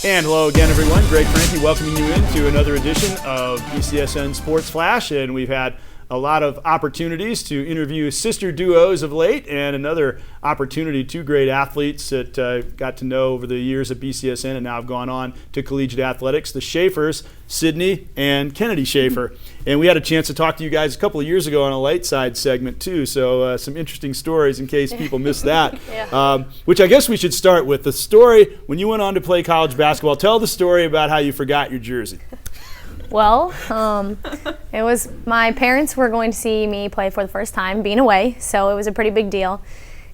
And hello again, everyone. Greg Franke welcoming you into another edition of BCSN Sports Flash. And we've had a lot of opportunities to interview sister duos of late, and another opportunity, two great athletes that got to know over the years at BCSN and now have gone on to collegiate athletics, the Shaffers, Sydney and Kennedy Shaffer. And we had a chance to talk to you guys a couple of years ago on a light side segment too, so some interesting stories in case people missed that. Which I guess we should start with the story when you went on to play college basketball. Tell the story about how you forgot your jersey. Well, it was my parents were going to see me play for the first time, being away, so it was a pretty big deal.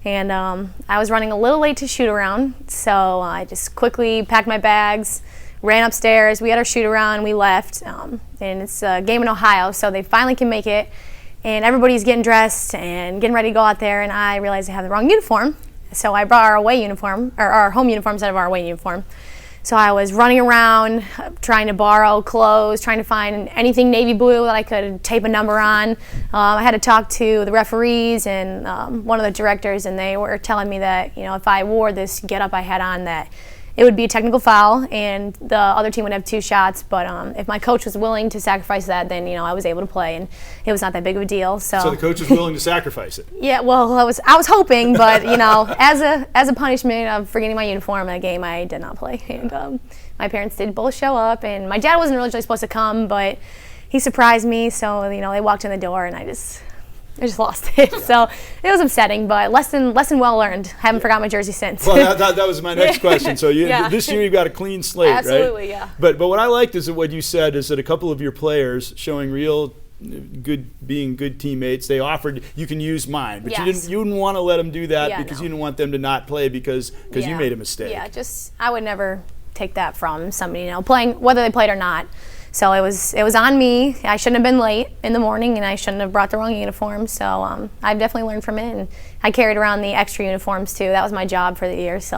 And I was running a little late to shoot around, so I just quickly packed my bags, ran upstairs. We had our shoot around, we left, and it's a game in Ohio, so they finally can make it. And everybody's getting dressed and getting ready to go out there, and I realized I had the wrong uniform. So I brought our away uniform, or our home uniform instead of our away uniform. So I was running around trying to borrow clothes, trying to find anything navy blue that I could tape a number on. I had to talk to the referees and one of the directors, and they were telling me that, you know, if I wore this getup I had on, that it would be a technical foul and the other team would have 2 shots. But if my coach was willing to sacrifice that, then, you know, I was able to play, and it was not that big of a deal. So the coach was willing to sacrifice it? Yeah, well, I was hoping, but, you know, as a punishment of forgetting my uniform in a game, I did not play. And my parents did both show up, and my dad wasn't really supposed to come, but he surprised me. So, you know, they walked in the door, and I just lost it. So it was upsetting, but lesson well learned. Haven't forgot my jersey since. Well, that was my next question. So this year you've got a clean slate, right? Absolutely, yeah. But what I liked is that what you said is that a couple of your players showing real being good teammates, they offered, you can use mine, but yes. you didn't want to let them do that because you didn't want them to not play because you made a mistake. Yeah, I would never take that from somebody, you know, playing, whether they played or not. So it was on me. I shouldn't have been late in the morning, and I shouldn't have brought the wrong uniform. So I've definitely learned from it, and I carried around the extra uniforms too. That was my job for the year, so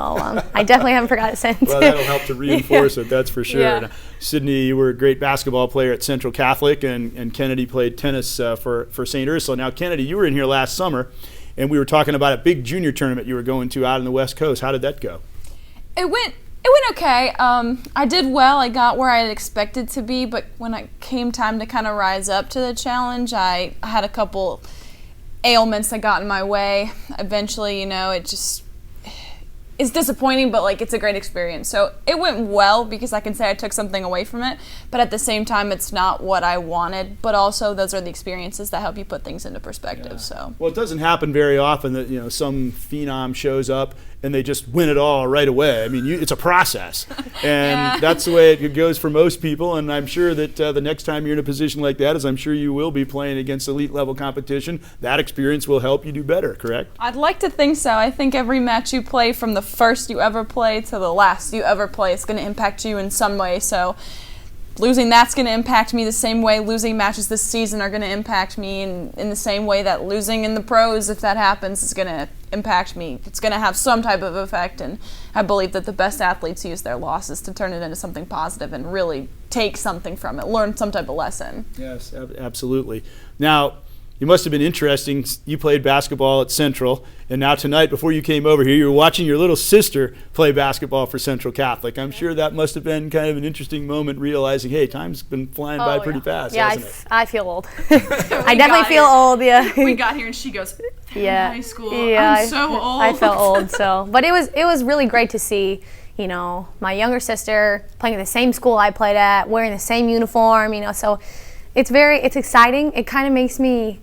I definitely haven't forgot it since. Well, that'll help to reinforce it, that's for sure. Yeah. Now, Sydney, you were a great basketball player at Central Catholic, and Kennedy played tennis for St. Ursula. Now, Kennedy, you were in here last summer, and we were talking about a big junior tournament you were going to out on the West Coast. How did that go? It went okay. I did well. I got where I had expected to be, but when it came time to kind of rise up to the challenge, I had a couple ailments that got in my way. Eventually, you know, it's disappointing, but like it's a great experience. So it went well because I can say I took something away from it, but at the same time, it's not what I wanted. But also, those are the experiences that help you put things into perspective. Yeah. So well, it doesn't happen very often that, you know, some phenom shows up and they just win it all right away. I mean, it's a process, and that's the way it goes for most people. And I'm sure that the next time you're in a position like that, as I'm sure you will be playing against elite level competition, that experience will help you do better. Correct? I'd like to think so. I think every match you play, from the first you ever play to the last you ever play, it's going to impact you in some way. So losing that's going to impact me the same way losing matches this season are going to impact me, in the same way that losing in the pros, if that happens, is going to impact me. It's going to have some type of effect, and I believe that the best athletes use their losses to turn it into something positive and really take something from it, learn some type of lesson. Yes, absolutely. Now, you must have been interesting. You played basketball at Central, and now tonight, before you came over here, you were watching your little sister play basketball for Central Catholic. I'm sure that must have been kind of an interesting moment, realizing, hey, time's been flying by pretty fast, hasn't it? I feel old. I definitely feel old, yeah. We got here and she goes, high school, I'm so old. I felt old, so. But it was really great to see, you know, my younger sister playing at the same school I played at, wearing the same uniform, you know, so it's exciting. It kind of makes me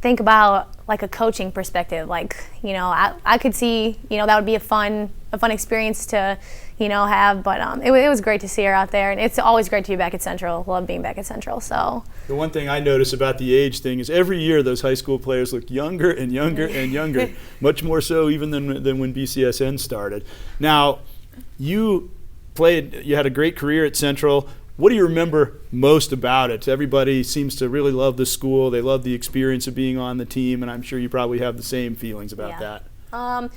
think about like a coaching perspective, like, you know, I could see, you know, that would be a fun experience to, you know, have, but it was great to see her out there, and it's always great to be back at Central. Love being back at Central. So the one thing I notice about the age thing is every year those high school players look younger and younger and younger, much more so even than when BCSN started. Now, you had a great career at Central. What do you remember most about it? Everybody seems to really love the school. They love the experience of being on the team, and I'm sure you probably have the same feelings about that.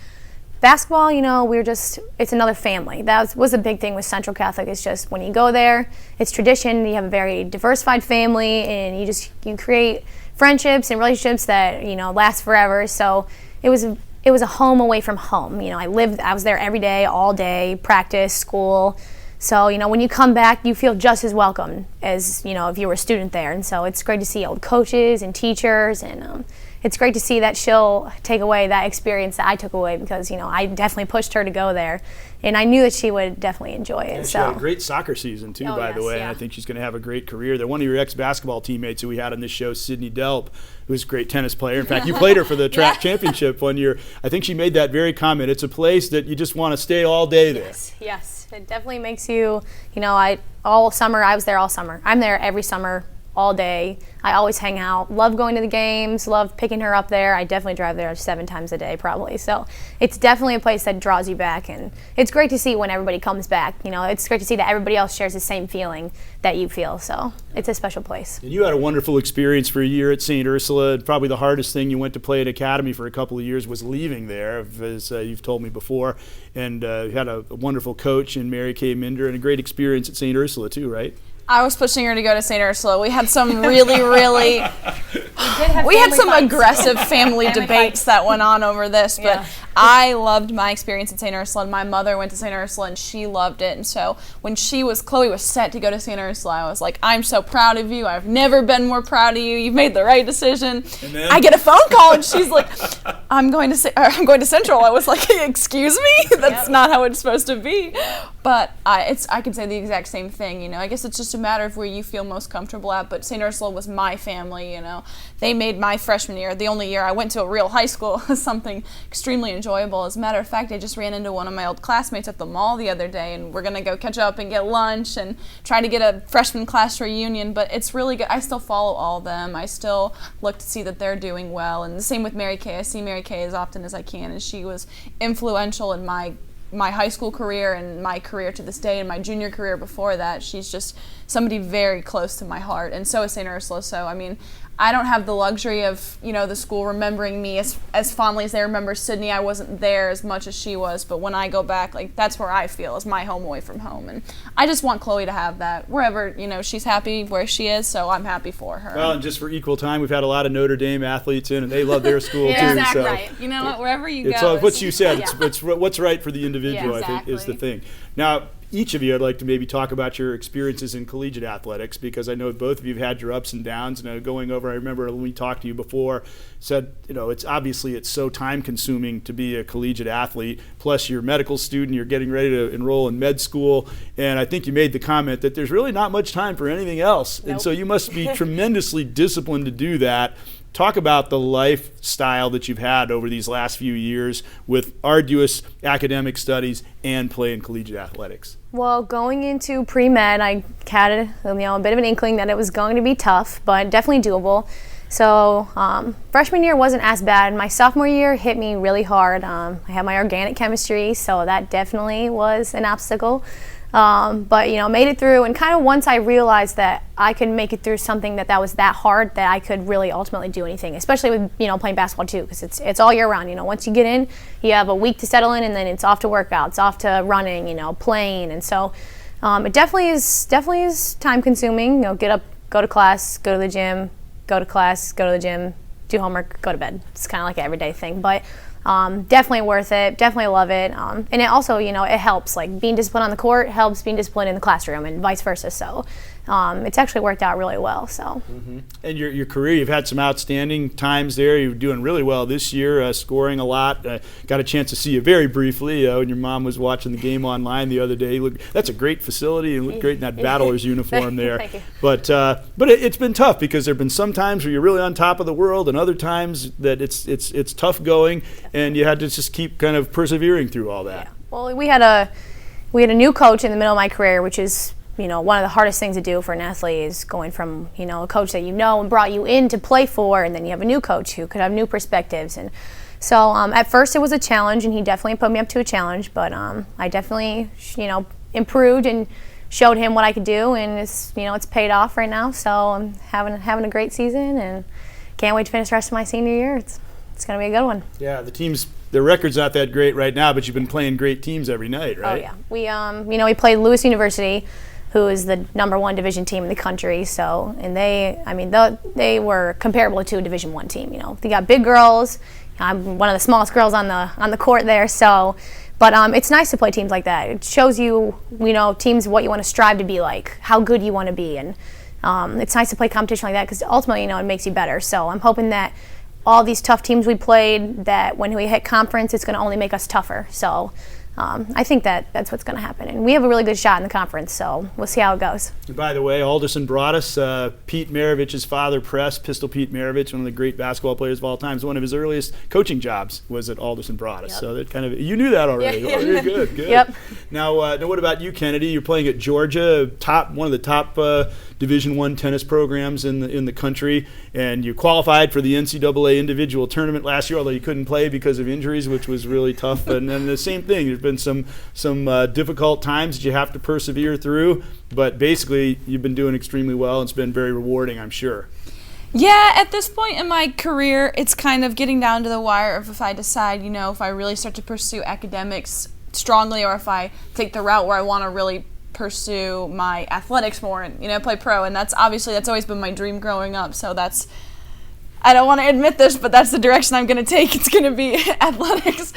Basketball, you know, it's another family. That was a big thing with Central Catholic. It's just when you go there, it's tradition. You have a very diversified family, and you create friendships and relationships that, you know, last forever. So it was a home away from home. You know, I was there every day, all day, practice, school. So, when you come back, you feel just as welcome as, if you were a student there. And so it's great to see old coaches and teachers, and it's great to see that she'll take away that experience that I took away, because, I definitely pushed her to go there. And I knew that she would definitely enjoy it. And she had a great soccer season, too, by the way. Yeah. And I think she's going to have a great career there. One of your ex-basketball teammates who we had on this show, Sydney Delp, who was a great tennis player. In fact, you played her for the track championship one year. I think she made that very comment. It's a place that you just want to stay all day there. Yes. It definitely makes you, all summer, I was there all summer. I'm there every summer, all day. I always hang out. Love going to the games, love picking her up there. I definitely drive there 7 times a day probably. So it's definitely a place that draws you back, and it's great to see when everybody comes back. It's great to see that everybody else shares the same feeling that you feel. So it's a special place. And you had a wonderful experience for a year at St. Ursula. Probably the hardest thing, you went to play at Academy for a couple of years, was leaving there, as you've told me before. And you had a wonderful coach in Mary Kay Minder, and a great experience at St. Ursula too, right? I was pushing her to go to St. Ursula. We had some really we had some aggressive family debates that went on over this, but I loved my experience at St. Ursula, and my mother went to St. Ursula and she loved it. And so when Chloe was set to go to St. Ursula, I was like, I'm so proud of you. I've never been more proud of you. You've made the right decision. And then I get a phone call and she's like, I'm going to Central. I was like, excuse me? That's not how it's supposed to be. But I could say the exact same thing. I guess it's just a matter of where you feel most comfortable at. But St. Ursula was my family. They made my freshman year, the only year I went to a real high school, something extremely enjoyable. As a matter of fact, I just ran into one of my old classmates at the mall the other day, and we're gonna go catch up and get lunch and try to get a freshman class reunion. But it's really good. I still follow all of them. I still look to see that they're doing well. And the same with Mary Kay. I see Mary Kay as often as I can, and she was influential in my high school career and my career to this day, and my junior career before that. She's just somebody very close to my heart, and so is St. Ursula. So I don't have the luxury of the school remembering me as fondly as they remember Sydney. I wasn't there as much as she was, but when I go back, that's where I feel is my home away from home. And I just want Chloe to have that wherever she's happy where she is, so I'm happy for her. Well, and just for equal time, we've had a lot of Notre Dame athletes in, and they love their school too. Exactly So right. You know what? Wherever you it's go, what you said. It's what's right for the individual. Yeah, exactly. I think is the thing. Now, each of you, I'd like to maybe talk about your experiences in collegiate athletics, because I know both of you have had your ups and downs. And going over, I remember when we talked to you before, said, it's so time consuming to be a collegiate athlete, plus you're a medical student, you're getting ready to enroll in med school. And I think you made the comment that there's really not much time for anything else. Nope. And so you must be tremendously disciplined to do that. Talk about the lifestyle that you've had over these last few years with arduous academic studies and playing collegiate athletics. Well, going into pre-med, I had a bit of an inkling that it was going to be tough, but definitely doable. So freshman year wasn't as bad. My sophomore year hit me really hard. I had my organic chemistry, so that definitely was an obstacle. But made it through, and kind of once I realized that I could make it through something that was that hard, that I could really ultimately do anything, especially with playing basketball too, because it's all year round. Once you get in, you have a week to settle in, and then it's off to workouts, off to running, playing, and so it definitely is time consuming. Get up, go to class, go to the gym, go to class, go to the gym, do homework, go to bed. It's kind of like an everyday thing, but definitely worth it. Definitely love it. And it also, it helps. Like being disciplined on the court helps being disciplined in the classroom, and vice versa. So it's actually worked out really well. So. Mm-hmm. And your career, you've had some outstanding times there. You're doing really well this year, scoring a lot. Got a chance to see you very briefly when your mom was watching the game online the other day. Look, that's a great facility, and looked great in that Battlers uniform there. Thank you. But it's been tough, because there've been some times where you're really on top of the world, and other times that it's tough going, and you had to just keep kind of persevering through all that. Yeah. Well, we had a new coach in the middle of my career, which is one of the hardest things to do for an athlete, is going from a coach that and brought you in to play for, and then you have a new coach who could have new perspectives. And so at first it was a challenge, and he definitely put me up to a challenge, but I definitely improved and showed him what I could do, and it's paid off right now. So I'm having a great season, and can't wait to finish the rest of my senior year. It's going to be a good one. Yeah, the record's not that great right now, but you've been playing great teams every night, right? Oh yeah, we played Lewis University, who is the #1 Division team in the country. So, and they were comparable to a Division I team. They got big girls. I'm one of the smallest girls on the court there. So, But it's nice to play teams like that. It shows you, teams what you want to strive to be like, how good you want to be, and it's nice to play competition like that because ultimately, it makes you better. So I'm hoping that all these tough teams we played, that when we hit conference, it's going to only make us tougher. So I think that's what's going to happen. And we have a really good shot in the conference, so we'll see how it goes. And by the way, Alderson brought us Pete Maravich's father, Pistol Pete Maravich, one of the great basketball players of all time. One of his earliest coaching jobs was at Alderson Broaddus. Yep. So that kind of, you knew that already. Yeah. Oh, very good. Yep. Now what about you, Kennedy? You're playing at Georgia, one of the top Division I tennis programs in the country, and you qualified for the NCAA individual tournament last year, although you couldn't play because of injuries, which was really tough. And then the same thing, there's been some difficult times that you have to persevere through, but basically you've been doing extremely well, and it's been very rewarding, I'm sure. Yeah, at this point in my career, it's kind of getting down to the wire of if I decide, if I really start to pursue academics strongly, or if I take the route where I want to really pursue my athletics more and play pro. And that's always been my dream growing up, so I don't want to admit this, but that's the direction I'm going to take. It's going to be athletics.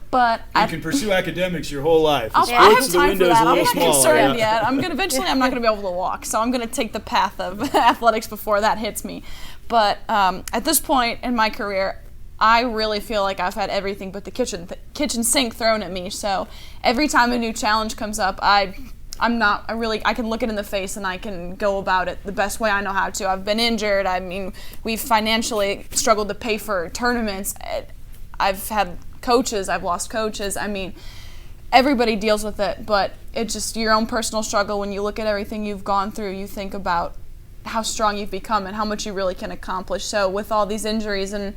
But you can pursue academics your whole life. I have time for that. I'm not smaller, concerned yet. Eventually I'm not going to be able to walk, so I'm going to take the path of athletics before that hits me. But at this point in my career, I really feel like I've had everything but the kitchen sink thrown at me. So every time a new challenge comes up, I can look it in the face and I can go about it the best way I know how to. I've been injured. I mean, we've financially struggled to pay for tournaments. I've had coaches. I've lost coaches. I mean, everybody deals with it, but it's just your own personal struggle. When you look at everything you've gone through, you think about how strong you've become and how much you really can accomplish. So with all these injuries and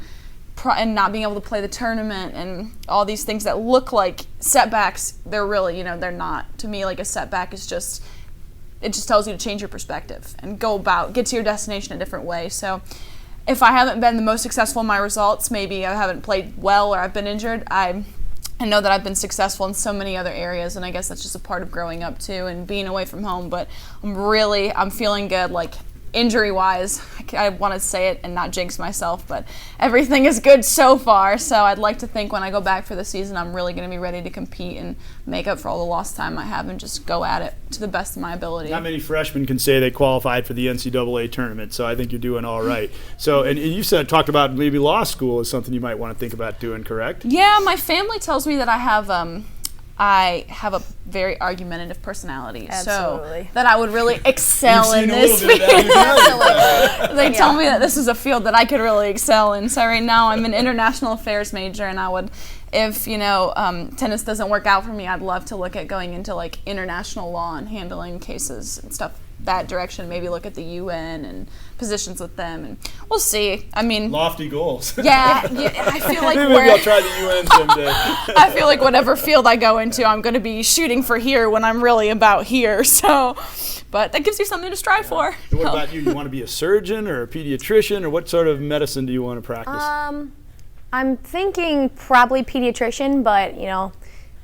not being able to play the tournament and all these things that look like setbacks, they're really, they're not. To me, like a setback is it just tells you to change your perspective and get to your destination a different way. So if I haven't been the most successful in my results, maybe I haven't played well or I've been injured, I know that I've been successful in so many other areas, and I guess that's just a part of growing up too and being away from home. But I'm feeling good, like injury-wise. I want to say it and not jinx myself, but everything is good so far. So I'd like to think when I go back for the season, I'm really going to be ready to compete and make up for all the lost time I have and just go at it to the best of my ability. Not many freshmen can say they qualified for the NCAA tournament, so I think you're doing all right. So, and you talked about maybe law school is something you might want to think about doing, correct? Yeah, my family tells me that I have a very argumentative personality. Absolutely. So that I would really excel in this field. Absolutely. They tell me that this is a field that I could really excel in. So right now I'm an international affairs major, and I would, if tennis doesn't work out for me, I'd love to look at going into like international law and handling cases and stuff that direction. Maybe look at the UN and positions with them, and we'll see. I mean, lofty goals. Yeah, I feel like maybe I'll try the UN someday. I feel like whatever field I go into, I'm going to be shooting for here when I'm really about here. So, but that gives you something to strive for. And what about you? You want to be a surgeon or a pediatrician, or what sort of medicine do you want to practice? I'm thinking probably pediatrician, but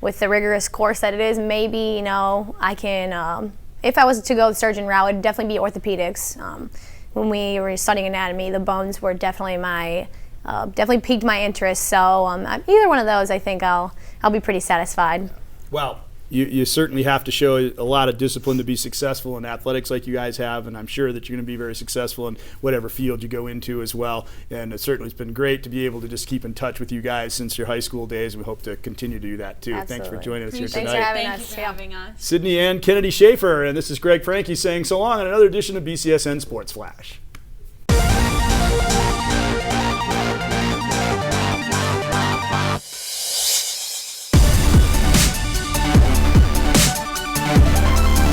with the rigorous course that it is, maybe I can. If I was to go the surgeon route, it would definitely be orthopedics. When we were studying anatomy, the bones were definitely definitely piqued my interest. So either one of those, I think I'll be pretty satisfied. Well, you certainly have to show a lot of discipline to be successful in athletics like you guys have, and I'm sure that you're going to be very successful in whatever field you go into as well. And it certainly has been great to be able to just keep in touch with you guys since your high school days. We hope to continue to do that too. Absolutely. Thanks for joining us here Thanks tonight. Thank you for having us. Sydney and Kennedy Shaffer, and this is Greg Franke saying so long on another edition of BCSN Sports Flash.